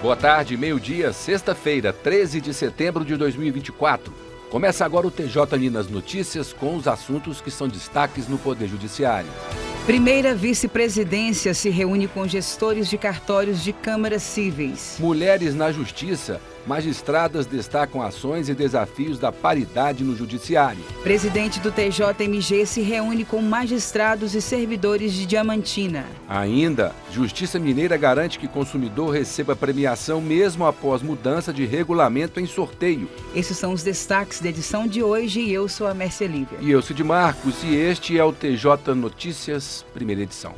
Boa tarde, meio-dia, sexta-feira, 13 de setembro de 2024. Começa agora o TJ Minas Notícias com os assuntos que são destaques no Poder Judiciário. Primeira vice-presidência se reúne com gestores de cartórios de câmaras cíveis. Mulheres na Justiça. Magistradas destacam ações e desafios da paridade no Judiciário. Presidente do TJMG se reúne com magistrados e servidores de Diamantina. Ainda, Justiça Mineira garante que consumidor receba premiação mesmo após mudança de regulamento em sorteio. Esses são os destaques da edição de hoje e eu sou a Mércia Lívia. E eu, Cid Marcos, e este é o TJ Notícias, primeira edição.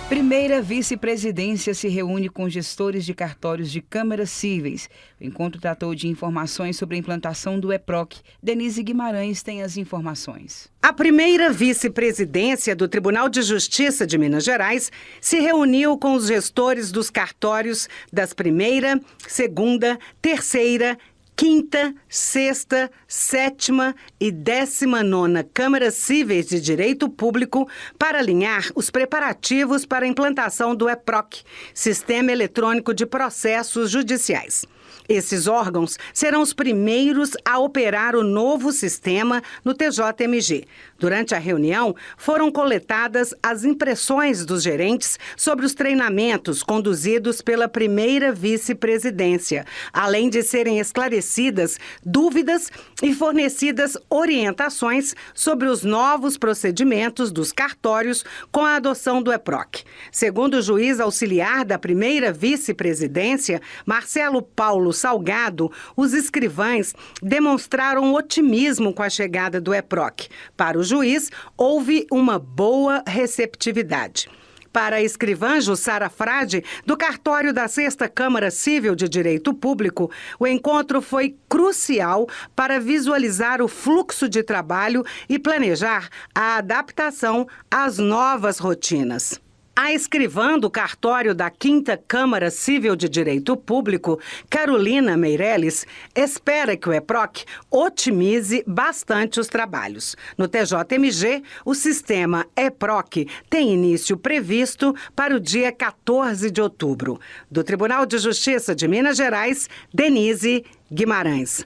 Primeira vice-presidência se reúne com gestores de cartórios de câmaras cíveis. O encontro tratou de informações sobre a implantação do EPROC. Denise Guimarães tem as informações. A primeira vice-presidência do Tribunal de Justiça de Minas Gerais se reuniu com os gestores dos cartórios das primeira, segunda, terceira, quinta, sexta, sétima e 19ª Câmaras Cíveis de Direito Público para alinhar os preparativos para a implantação do EPROC, Sistema Eletrônico de Processos Judiciais. Esses órgãos serão os primeiros a operar o novo sistema no TJMG. Durante a reunião, foram coletadas as impressões dos gerentes sobre os treinamentos conduzidos pela primeira vice-presidência, além de serem esclarecidas dúvidas e fornecidas orientações sobre os novos procedimentos dos cartórios com a adoção do EPROC. Segundo o juiz auxiliar da primeira vice-presidência, Marcelo Paulo Salgado, os escrivães demonstraram otimismo com a chegada do EPROC. Para o juiz, houve uma boa receptividade. Para a escrivã Jussara Frade, do cartório da 6ª Câmara Cível de Direito Público, o encontro foi crucial para visualizar o fluxo de trabalho e planejar a adaptação às novas rotinas. A escrivã do cartório da 5ª Câmara Cível de Direito Público, Carolina Meirelles, espera que o EPROC otimize bastante os trabalhos. No TJMG, o sistema EPROC tem início previsto para o dia 14 de outubro. Do Tribunal de Justiça de Minas Gerais, Denise Guimarães.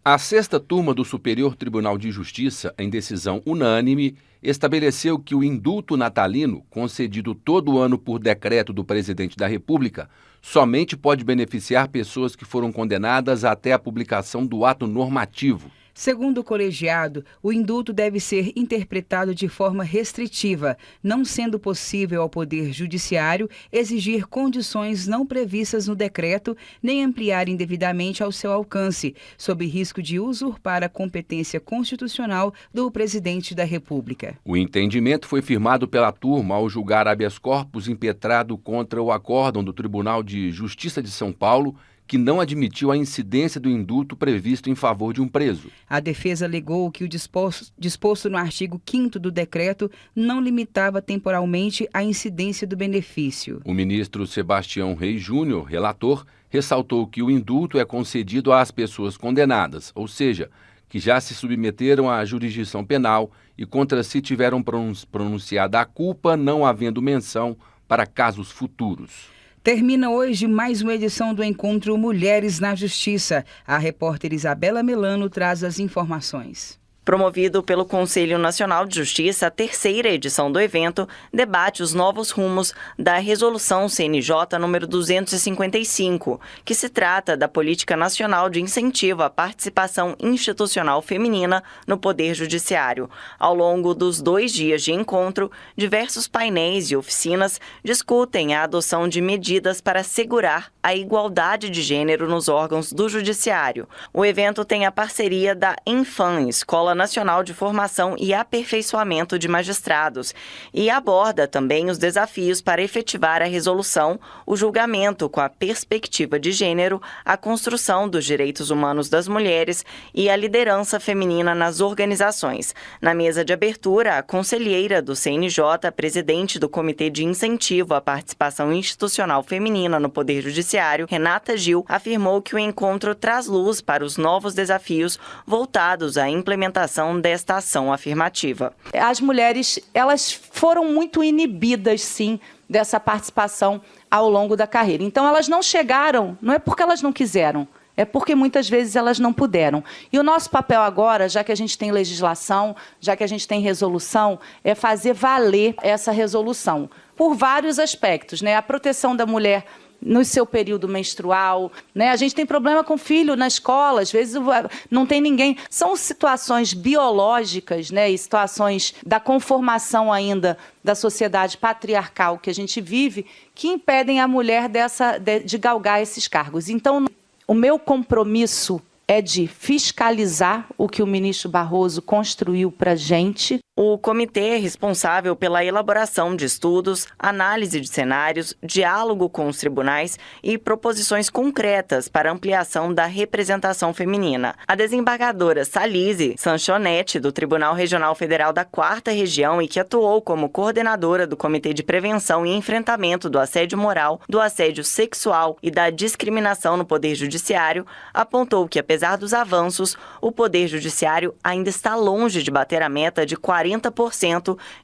A 6ª turma do Superior Tribunal de Justiça, em decisão unânime, estabeleceu que o indulto natalino, concedido todo ano por decreto do Presidente da República, somente pode beneficiar pessoas que foram condenadas até a publicação do ato normativo. Segundo o colegiado, o indulto deve ser interpretado de forma restritiva, não sendo possível ao Poder Judiciário exigir condições não previstas no decreto, nem ampliar indevidamente ao seu alcance, sob risco de usurpar a competência constitucional do Presidente da República. O entendimento foi firmado pela turma ao julgar habeas corpus impetrado contra o acórdão do Tribunal de Justiça de São Paulo, que não admitiu a incidência do indulto previsto em favor de um preso. A defesa alegou que o disposto no artigo 5º do decreto não limitava temporalmente a incidência do benefício. O ministro Sebastião Reis Júnior, relator, ressaltou que o indulto é concedido às pessoas condenadas, ou seja, que já se submeteram à jurisdição penal e contra si tiveram pronunciada a culpa, não havendo menção para casos futuros. Termina hoje mais uma edição do encontro Mulheres na Justiça. A repórter Isabela Melano traz as informações. Promovido pelo Conselho Nacional de Justiça, a 3ª edição do evento debate os novos rumos da Resolução CNJ número 255, que se trata da Política Nacional de Incentivo à Participação Institucional Feminina no Poder Judiciário. Ao longo dos 2 dias de encontro, diversos painéis e oficinas discutem a adoção de medidas para assegurar a igualdade de gênero nos órgãos do Judiciário. O evento tem a parceria da Enfam, Escola Nacional de Formação e Aperfeiçoamento de Magistrados, e aborda também os desafios para efetivar a resolução, o julgamento com a perspectiva de gênero, a construção dos direitos humanos das mulheres e a liderança feminina nas organizações. Na mesa de abertura, a conselheira do CNJ, presidente do Comitê de Incentivo à Participação Institucional Feminina no Poder Judiciário, Renata Gil, afirmou que o encontro traz luz para os novos desafios voltados à implementação realização desta ação afirmativa. As mulheres, elas foram muito inibidas, sim, dessa participação ao longo da carreira. Então, elas não chegaram, não é porque elas não quiseram, é porque muitas vezes elas não puderam. E o nosso papel agora, já que a gente tem legislação, já que a gente tem resolução, é fazer valer essa resolução, por vários aspectos, né? A proteção da mulher no seu período menstrual, né? A gente tem problema com filho na escola, às vezes não tem ninguém. São situações biológicas, né? E situações da conformação ainda da sociedade patriarcal que a gente vive, que impedem a mulher de galgar esses cargos. Então, o meu compromisso é de fiscalizar o que o ministro Barroso construiu para a gente. O comitê é responsável pela elaboração de estudos, análise de cenários, diálogo com os tribunais e proposições concretas para ampliação da representação feminina. A desembargadora Salise Sanchonetti, do Tribunal Regional Federal da 4ª Região e que atuou como coordenadora do Comitê de Prevenção e Enfrentamento do Assédio Moral, do Assédio Sexual e da Discriminação no Poder Judiciário, apontou que, apesar dos avanços, o Poder Judiciário ainda está longe de bater a meta de 40%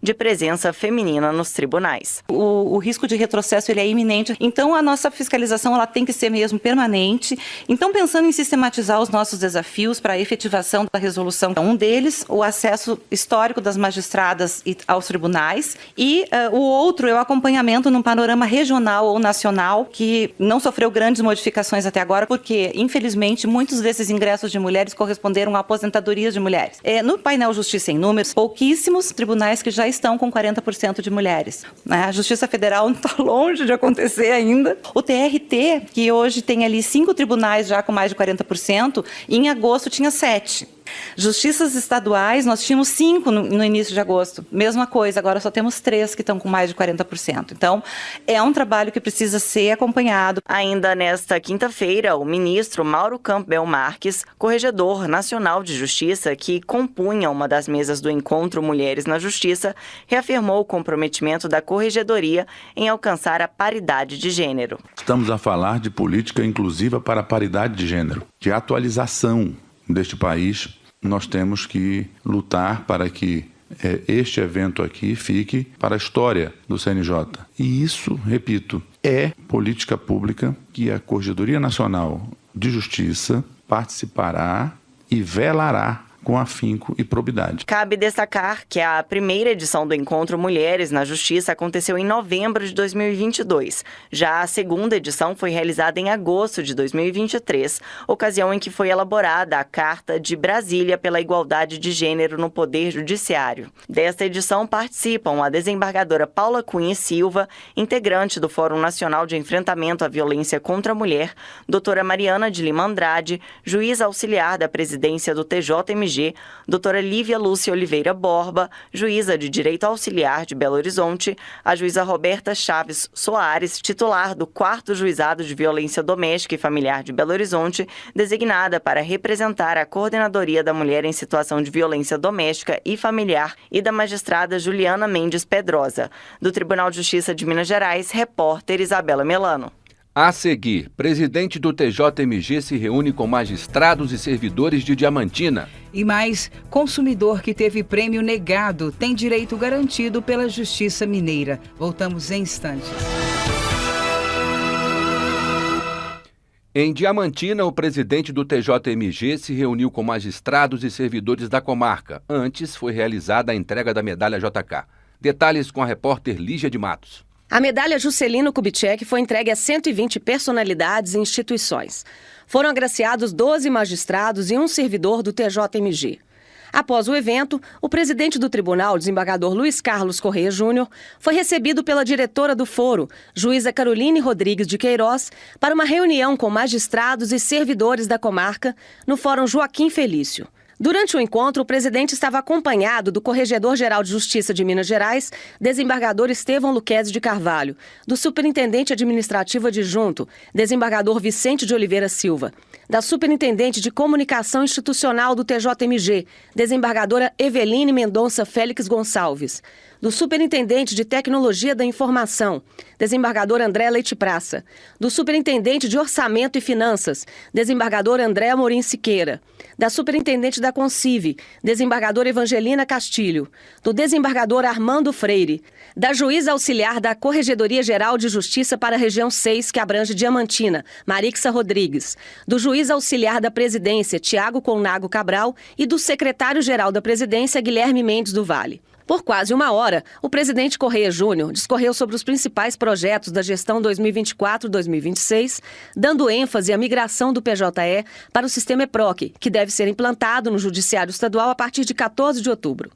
de presença feminina nos tribunais. O risco de retrocesso ele é iminente, então a nossa fiscalização ela tem que ser mesmo permanente. Então, pensando em sistematizar os nossos desafios para a efetivação da resolução, um deles, o acesso histórico das magistradas aos tribunais, e o outro é o acompanhamento num panorama regional ou nacional, que não sofreu grandes modificações até agora, porque, infelizmente, muitos desses ingressos de mulheres corresponderam a aposentadorias de mulheres. No painel Justiça em Números, pouquíssimos tribunais que já estão com 40% de mulheres. A Justiça Federal não está longe de acontecer ainda. O TRT, que hoje tem ali 5 tribunais já com mais de 40%, em agosto tinha 7. Justiças estaduais, nós tínhamos 5 no início de agosto. Mesma coisa, agora só temos 3 que estão com mais de 40%. Então, é um trabalho que precisa ser acompanhado. Ainda nesta quinta-feira, o ministro Mauro Campbell Marques, corregedor nacional de justiça, que compunha uma das mesas do encontro Mulheres na Justiça, reafirmou o comprometimento da corregedoria em alcançar a paridade de gênero. Estamos a falar de política inclusiva para a paridade de gênero, de atualização deste país. Nós temos que lutar para que este evento aqui fique para a história do CNJ. E isso, repito, é política pública que a Corregedoria Nacional de Justiça participará e velará com afinco e probidade. Cabe destacar que a primeira edição do Encontro Mulheres na Justiça aconteceu em novembro de 2022. Já a segunda edição foi realizada em agosto de 2023, ocasião em que foi elaborada a Carta de Brasília pela Igualdade de Gênero no Poder Judiciário. Desta edição participam a desembargadora Paula Cunha Silva, integrante do Fórum Nacional de Enfrentamento à Violência contra a Mulher, doutora Mariana de Lima Andrade, juíza auxiliar da presidência do TJMG, doutora Lívia Lúcia Oliveira Borba, juíza de Direito Auxiliar de Belo Horizonte, a juíza Roberta Chaves Soares, titular do 4º Juizado de Violência Doméstica e Familiar de Belo Horizonte, designada para representar a Coordenadoria da Mulher em Situação de Violência Doméstica e Familiar, e da magistrada Juliana Mendes Pedrosa. Do Tribunal de Justiça de Minas Gerais, repórter Isabela Melano. A seguir, presidente do TJMG se reúne com magistrados e servidores de Diamantina. E mais, consumidor que teve prêmio negado tem direito garantido pela Justiça Mineira. Voltamos em instantes. Em Diamantina, o presidente do TJMG se reuniu com magistrados e servidores da comarca. Antes, foi realizada a entrega da medalha JK. Detalhes com a repórter Lígia de Matos. A medalha Juscelino Kubitschek foi entregue a 120 personalidades e instituições. Foram agraciados 12 magistrados e um servidor do TJMG. Após o evento, o presidente do tribunal, desembargador Luiz Carlos Correia Júnior, foi recebido pela diretora do foro, juíza Caroline Rodrigues de Queiroz, para uma reunião com magistrados e servidores da comarca no Fórum Joaquim Felício. Durante o encontro, o presidente estava acompanhado do Corregedor-Geral de Justiça de Minas Gerais, desembargador Estevão Luquezzi de Carvalho, do Superintendente Administrativo Adjunto, desembargador Vicente de Oliveira Silva, da Superintendente de Comunicação Institucional do TJMG, desembargadora Eveline Mendonça Félix Gonçalves, do Superintendente de Tecnologia da Informação, desembargador André Leite Praça, do Superintendente de Orçamento e Finanças, desembargador André Amorim Siqueira, da Superintendente da Concive, desembargadora Evangelina Castilho, do desembargador Armando Freire, da Juíza Auxiliar da Corregedoria Geral de Justiça para a Região 6, que abrange Diamantina, Marixa Rodrigues, do Juiz Auxiliar da Presidência, Tiago Colnago Cabral, e do Secretário-Geral da Presidência, Guilherme Mendes do Vale. Por quase uma hora, o presidente Correia Júnior discorreu sobre os principais projetos da gestão 2024-2026, dando ênfase à migração do PJE para o sistema EPROC, que deve ser implantado no Judiciário Estadual a partir de 14 de outubro.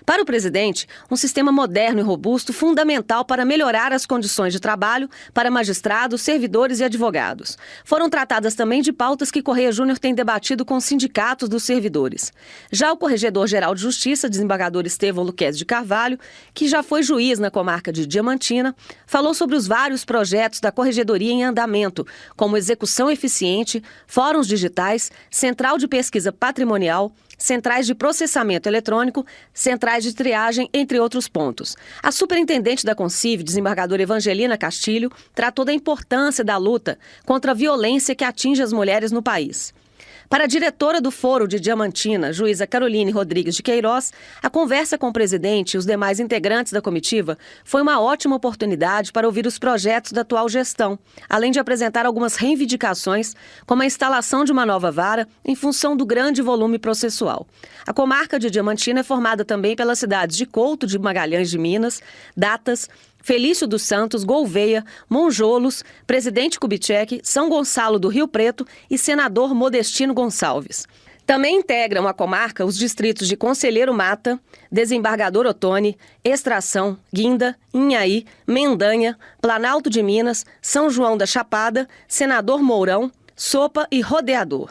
Para o presidente, um sistema moderno e robusto fundamental para melhorar as condições de trabalho para magistrados, servidores e advogados. Foram tratadas também de pautas que Correia Júnior tem debatido com os sindicatos dos servidores. Já o Corregedor-Geral de Justiça, desembargador Estevão Luquezzi de Carvalho, que já foi juiz na comarca de Diamantina, falou sobre os vários projetos da Corregedoria em andamento, como execução eficiente, fóruns digitais, central de pesquisa patrimonial, centrais de processamento eletrônico, centrais de triagem, entre outros pontos. A superintendente da Concive, desembargadora Evangelina Castilho, tratou da importância da luta contra a violência que atinge as mulheres no país. Para a diretora do Foro de Diamantina, juíza Caroline Rodrigues de Queiroz, a conversa com o presidente e os demais integrantes da comitiva foi uma ótima oportunidade para ouvir os projetos da atual gestão, além de apresentar algumas reivindicações, como a instalação de uma nova vara em função do grande volume processual. A comarca de Diamantina é formada também pelas cidades de Couto de Magalhães de Minas, Datas, Felício dos Santos, Gouveia, Monjolos, Presidente Kubitschek, São Gonçalo do Rio Preto e Senador Modestino Gonçalves. Também integram a comarca os distritos de Conselheiro Mata, Desembargador Otoni, Extração, Guinda, Inhaí, Mendanha, Planalto de Minas, São João da Chapada, Senador Mourão, Sopa e Rodeador.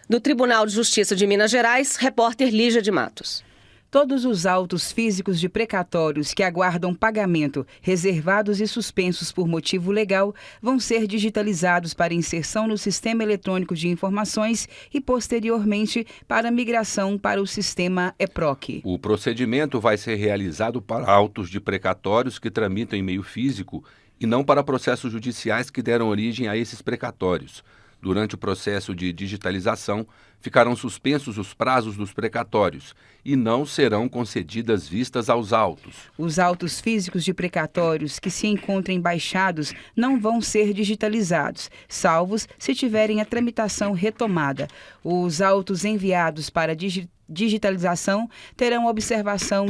Do Tribunal de Justiça de Minas Gerais, repórter Lígia de Matos. Todos os autos físicos de precatórios que aguardam pagamento, reservados e suspensos por motivo legal, vão ser digitalizados para inserção no Sistema Eletrônico de Informações e, posteriormente, para migração para o sistema EPROC. O procedimento vai ser realizado para autos de precatórios que tramitam em meio físico e não para processos judiciais que deram origem a esses precatórios. Durante o processo de digitalização, ficarão suspensos os prazos dos precatórios e não serão concedidas vistas aos autos. Os autos físicos de precatórios que se encontrem baixados não vão ser digitalizados, salvos se tiverem a tramitação retomada. Os autos enviados para digitalização terão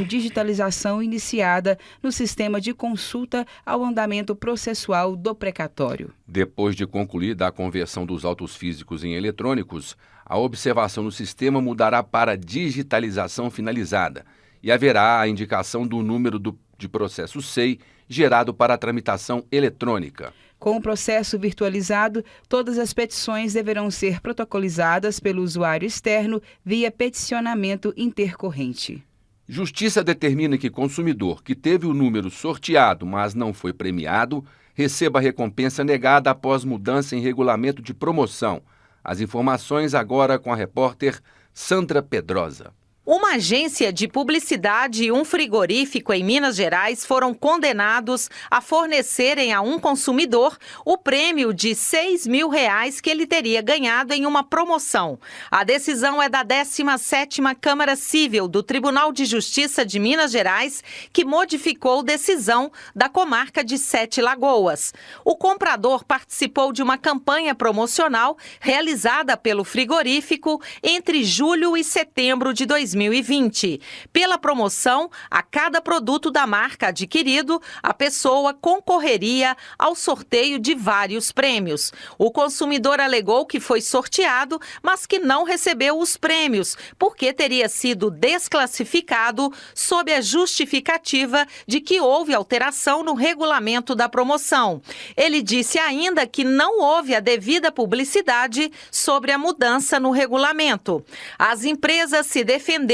digitalização iniciada no sistema de consulta ao andamento processual do precatório. Depois de concluída a conversão dos autos físicos em eletrônicos, a observação no sistema mudará para digitalização finalizada e haverá a indicação do número de processo SEI gerado para a tramitação eletrônica. Com o processo virtualizado, todas as petições deverão ser protocolizadas pelo usuário externo via peticionamento intercorrente. Justiça determina que consumidor que teve o número sorteado, mas não foi premiado, receba a recompensa negada após mudança em regulamento de promoção. As informações agora com a repórter Sandra Pedrosa. Uma agência de publicidade e um frigorífico em Minas Gerais foram condenados a fornecerem a um consumidor o prêmio de R$6 mil que ele teria ganhado em uma promoção. A decisão é da 17ª Câmara Civil do Tribunal de Justiça de Minas Gerais, que modificou decisão da comarca de Sete Lagoas. O comprador participou de uma campanha promocional realizada pelo frigorífico entre julho e setembro de 2020. Pela promoção, a cada produto da marca adquirido, a pessoa concorreria ao sorteio de vários prêmios. O consumidor alegou que foi sorteado, mas que não recebeu os prêmios, porque teria sido desclassificado sob a justificativa de que houve alteração no regulamento da promoção. Ele disse ainda que não houve a devida publicidade sobre a mudança no regulamento. As empresas se defenderam,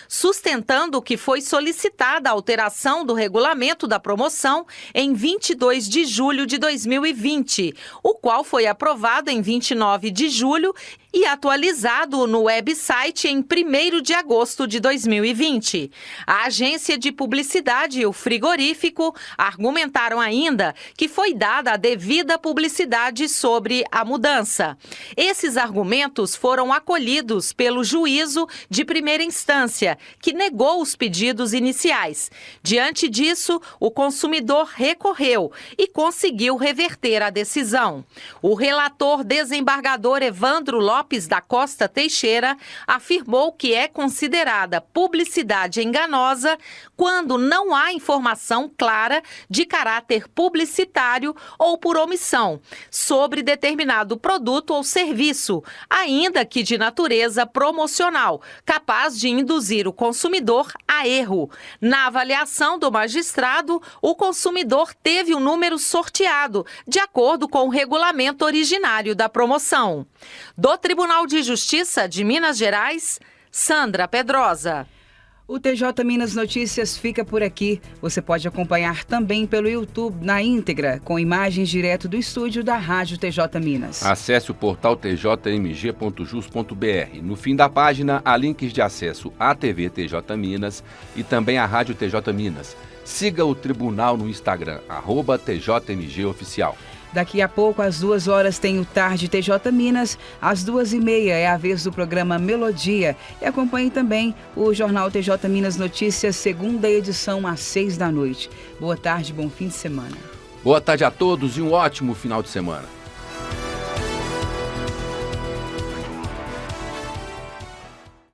sustentando que foi solicitada a alteração do regulamento da promoção em 22 de julho de 2020, o qual foi aprovado em 29 de julho e atualizado no website em 1º de agosto de 2020. A agência de publicidade e o frigorífico argumentaram ainda que foi dada a devida publicidade sobre a mudança. Esses argumentos foram acolhidos pelo juízo de primeira instância, que negou os pedidos iniciais. Diante disso, o consumidor recorreu e conseguiu reverter a decisão. O relator desembargador Evandro Lopes da Costa Teixeira afirmou que é considerada publicidade enganosa quando não há informação clara de caráter publicitário ou por omissão sobre determinado produto ou serviço, ainda que de natureza promocional, capaz de induzir o consumidor a erro. Na avaliação do magistrado, o consumidor teve o número sorteado, de acordo com o regulamento originário da promoção. Do Tribunal de Justiça de Minas Gerais, Sandra Pedrosa. O TJ Minas Notícias fica por aqui. Você pode acompanhar também pelo YouTube na íntegra, com imagens direto do estúdio da Rádio TJ Minas. Acesse o portal tjmg.jus.br. No fim da página, há links de acesso à TV TJ Minas e também à Rádio TJ Minas. Siga o Tribunal no Instagram, @TJMGOficial. Daqui a pouco, às 2 horas, tem o Tarde TJ Minas. Às 2h30 é a vez do programa Melodia. E acompanhe também o Jornal TJ Minas Notícias, segunda edição, às 6 da noite. Boa tarde, bom fim de semana. Boa tarde a todos e um ótimo final de semana.